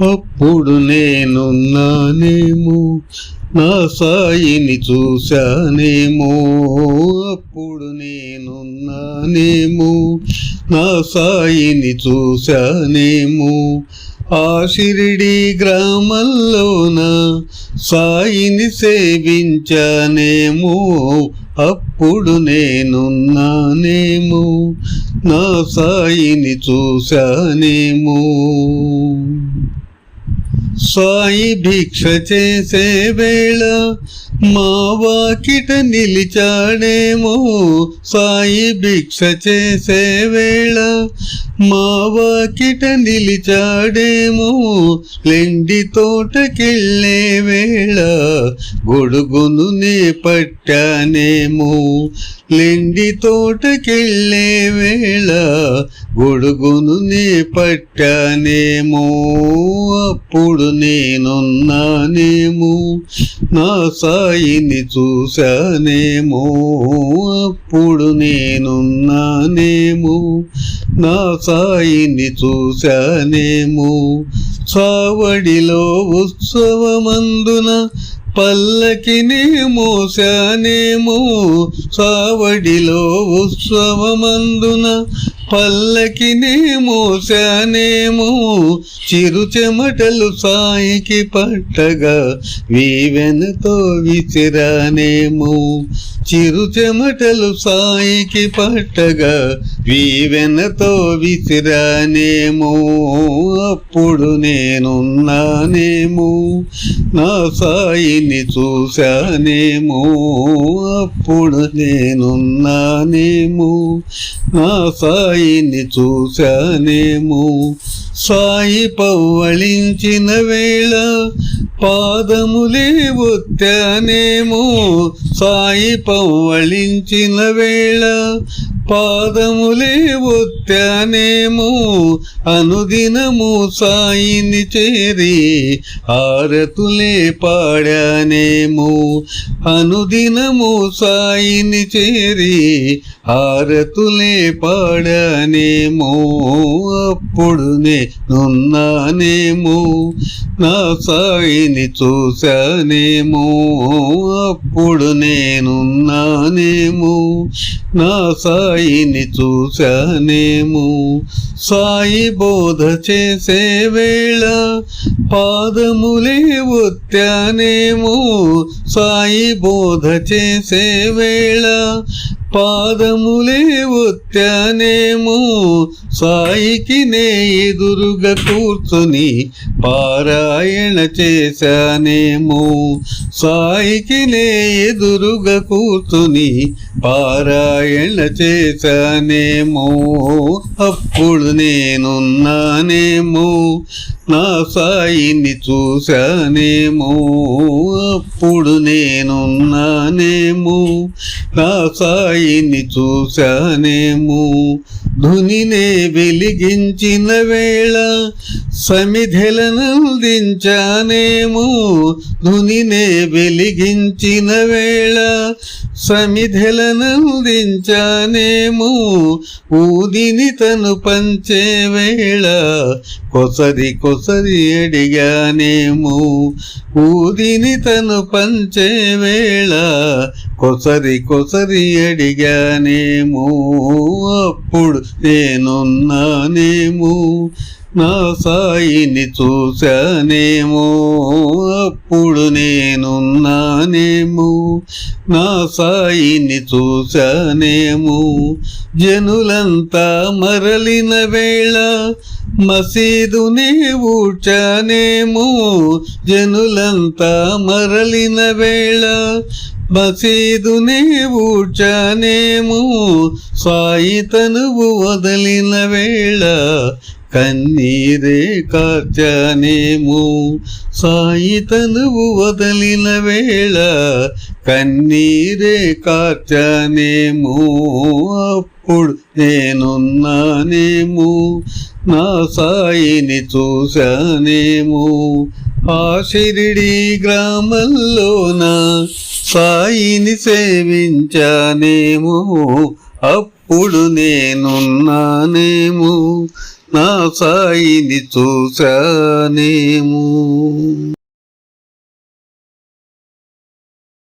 అప్పుడు నేనున్నానేమో, నా సాయిని చూశానేమో. అప్పుడు నేనున్నానేమో, నా సాయిని చూశానేమో. ఆ షిరిడి గ్రామంలోన సాయిని సేవించానేమో. అప్పుడు నేనున్నానేమో, నా సాయిని చూశానేమో. సాయి భిక్ష చేసే వేళ మా వాకిట నిలిచాడేమో. సాయి భిక్ష చేసే వేళ మా వాకిట నిలిచాడేమో. లెండి తోటకెళ్ళే వేళ గొడుగును నే పట్టానేమో. లెండి తోటకెళ్ళే వేళ గొడుగును నే పట్టానేమో. అప్పుడు నేనున్నానేమో, నా సాయిని చూశానేమో. అప్పుడు నేనున్నానేమో, నా సాయిని చూశానేమో. సావడిలో ఉత్సవమందున పల్లకిని మోసానేమో. సావడిలో ఉత్సవమందున పల్లకిని మోసానేమో. చిరు చెమటలు సాయికి పట్టగా వీవెనతో విసిరానేమో. చిరు చెమటలు సాయికి పట్టగా వీవెనతో విసిరానేమో. అప్పుడు నేనున్నానేమో, నా సాయిని చూశానేమో. అప్పుడు నేనున్నానేమో, నా సాయిని చూశానేమో. సాయి పవ్వళించిన వేళ పాదములే ఒత్తానేమో. సాయి పవ్వళించిన వేళ పాదములే ఒత్తానేమో. అనుదినము సాయిని చేరి హారతులే పాడానేమో. అనుదినము సాయిని చేరి హారతులే పాడానేమో. అప్పుడు నేనున్నానేమో, నా సాయిని చూశానేమో. అప్పుడు నేనున్నానేమో, నా సాయిని చూశానేమో. సాయి బోధ చేసే వేళ పాదములే ఒత్తానేమో. సాయి బోధ చేసే వేళ పాదములే ఒత్తానేమో. సాయికి నే ఎదురుగా కూర్చొని పారాయణ చేశానేమో. సాయికి నే ఎదురుగా కూర్చొని పారాయణ చేశానేమో. అప్పుడు నేనున్నానేమో, నా సాయిని చూశానేమో. అప్పుడు నేనున్నానేమో, నా సాయిని చూశానేమో. ధునినే వెలిగించిన వేళ సమిధెలనందించానేమో. ధునినే వెలిగించిన వేళ సమిధెలనందించానేమో. ఊదిని తను పంచే వేళ కొసరి కొసరి అడిగానేమో. ఊదిని తను పంచే వేళ కొసరి కొసరి అడిగానేమో. అప్పుడు నేనున్నానేమో, నా సాయిని చూశానేమో. అప్పుడు నేనున్నానేమో, నా సాయిని చూశానేమో. జనులంతా మరలిన వేళ మసీదుని ఊడ్చానేమో. జనులంతా మరలిన వేళ మసీదుని ఊడ్చానేమో. సాయి తనువు వదిలిన వేళ కన్నీరే కార్చానేమో. సాయి తనువు వదిలిన వేళ కన్నీరే కార్చానేమో. అప్పుడు నేనున్నానేమో, నా సాయిని చూశానేమో. ఆ షిరిడి గ్రామంలోన సాయిని సేవించానేమో. అప్పుడు నేనున్నానేమో, నా సాయిని చూశానేమో.